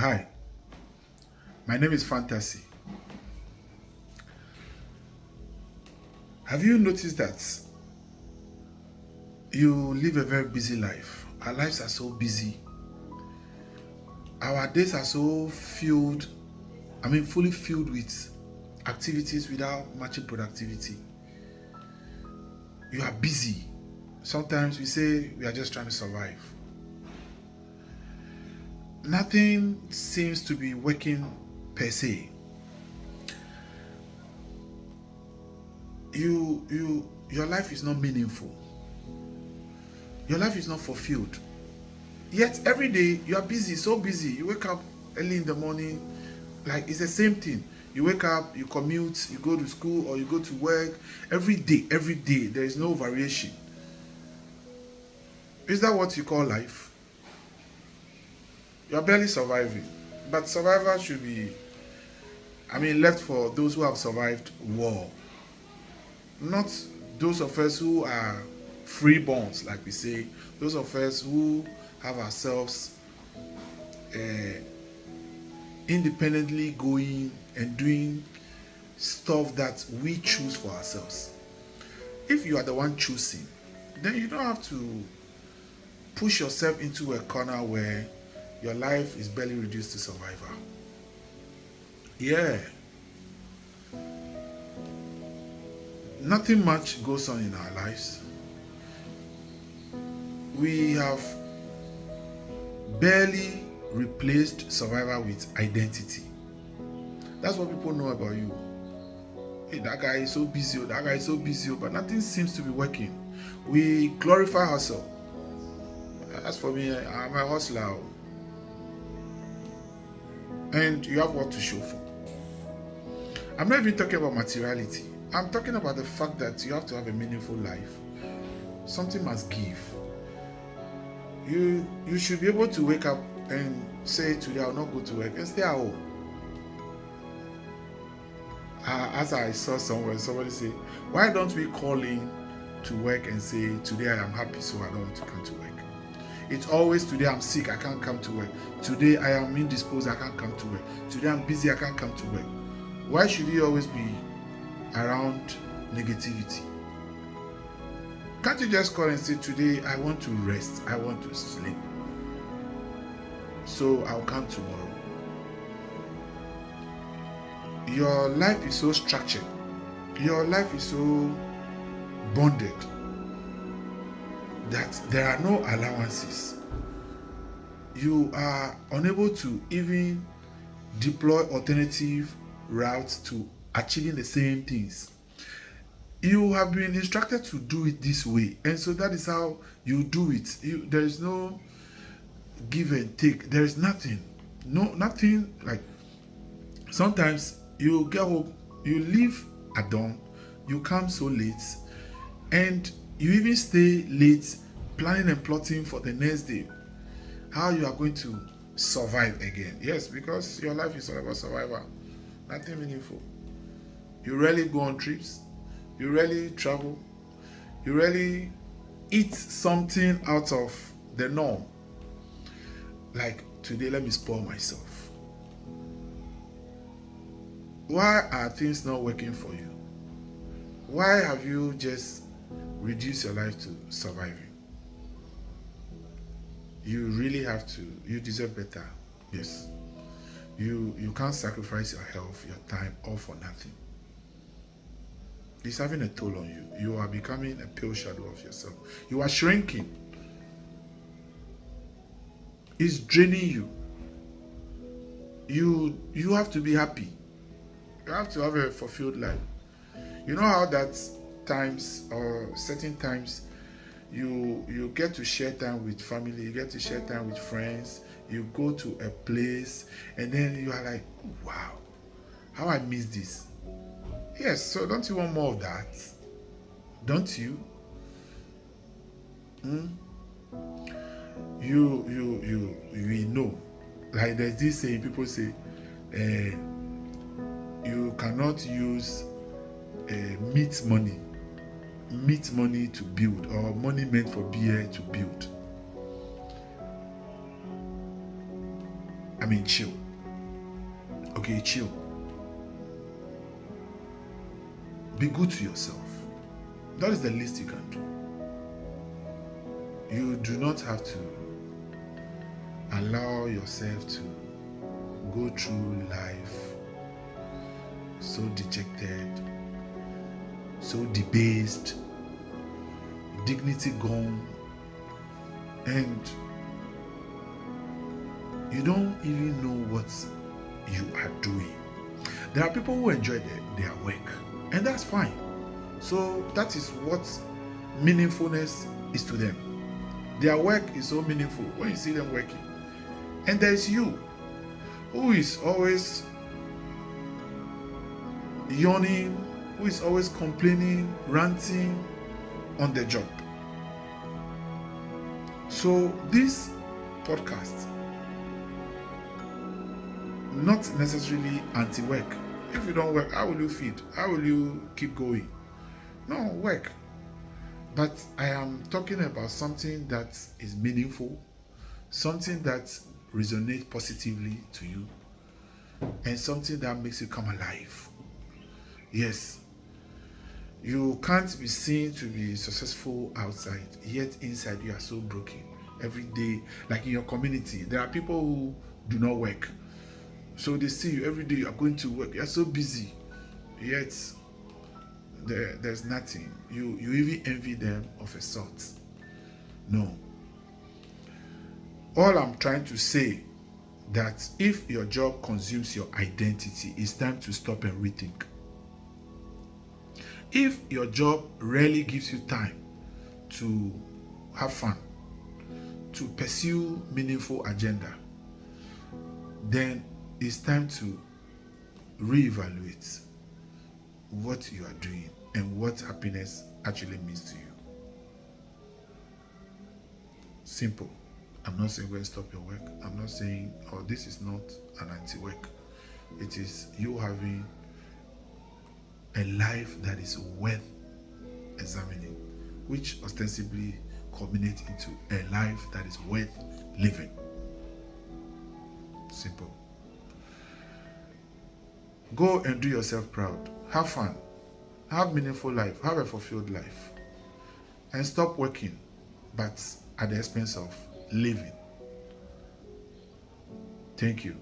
Hi, my name is Fantasy. Have you noticed that you live a very busy life? Our lives are so busy. Our days are so filled, fully filled with activities without matching productivity. You are busy. Sometimes we say we are just trying to survive. Nothing seems to be working per se. Your life is not meaningful. Your life is not fulfilled. Yet every day you are busy, so busy. You wake up early in the morning, like it's the same thing. You wake up, you commute, you go to school or you go to work. Every day, there is no variation. Is that what you call life? You are barely surviving. But survival should be, left for those who have survived war. Not those of us who are freeborns, like we say. Those of us who have ourselves uh, independently going and doing stuff that we choose for ourselves. If you are the one choosing, then you don't have to push yourself into a corner where your life is barely reduced to survival. Yeah, nothing much goes on in our lives. We have barely replaced survival with identity. That's what people know about you. Hey, that guy is so busy, that guy is so busy, but nothing seems to be working. We glorify hustle. As for me, I'm a hustler. And you have what to show for. I'm not even talking about materiality. I'm talking about the fact that you have to have a meaningful life. Something must give. You should be able to wake up and say today I'll not go to work and stay at home. As I saw somewhere, somebody say, why don't we call in to work and say today I am happy so I don't want to come to work. It's always today I'm sick, I can't come to work. Today I am indisposed, I can't come to work. Today I'm busy, I can't come to work. Why should you always be around negativity? Can't you just call and say today I want to rest, I want to sleep, so I'll come tomorrow? Your life is so structured, your life is so bonded that there are no allowances. You are unable to even deploy alternative routes to achieving the same things. You have been instructed to do it this way, and so that is how you do it. There is no give and take. There is nothing. Nothing. Like sometimes you get home, you leave at dawn, you come so late, and you even stay late planning and plotting for the next day. How you are going to survive again. Yes, because your life is all about survival. Nothing meaningful. You rarely go on trips. You rarely travel. You rarely eat something out of the norm. Like today, let me spoil myself. Why are things not working for you? Why have you just reduced your life to surviving? You really have to. You deserve better. Yes. You can't sacrifice your health, your time, all for nothing. It's having a toll on you. You are becoming a pale shadow of yourself. You are shrinking. It's draining you. You have to be happy. You have to have a fulfilled life. You know how that times or certain times you get to share time with family, you get to share time with friends, you go to a place and then you are like, wow, how I miss this. Yes, so don't you want more of that? Don't you? You know. Like there's this saying, people say, you cannot use meat money to build, or money meant for beer to build. Chill. Okay, chill. Be good to yourself. That is the least you can do. You do not have to allow yourself to go through life so dejected, so debased, dignity gone, and you don't even know what you are doing. There are people who enjoy their work, and that's fine. So that is what meaningfulness is to them. Their work is so meaningful when you see them working. And there's you, who is always yawning, who is always complaining, ranting on the job. So this podcast, not necessarily anti-work. If you don't work, how will you feed? How will you keep going? No, work. But I am talking about something that is meaningful, something that resonates positively to you, and something that makes you come alive. Yes, you can't be seen to be successful outside, yet inside you are so broken. Every day, like in your community, there are people who do not work. So they see you every day, you are going to work, you are so busy, yet there's nothing. You even envy them of a sort. No. All I'm trying to say, that if your job consumes your identity, it's time to stop and rethink. If your job rarely gives you time to have fun, to pursue meaningful agenda, then it's time to reevaluate what you are doing and what happiness actually means to you. Simple. I'm not saying go and stop your work. I'm not saying, oh, this is not an anti-work. It is you having a life that is worth examining, which ostensibly culminates into a life that is worth living. Simple. Go and do yourself proud. Have fun. Have meaningful life. Have a fulfilled life. And stop working, but at the expense of living. Thank you.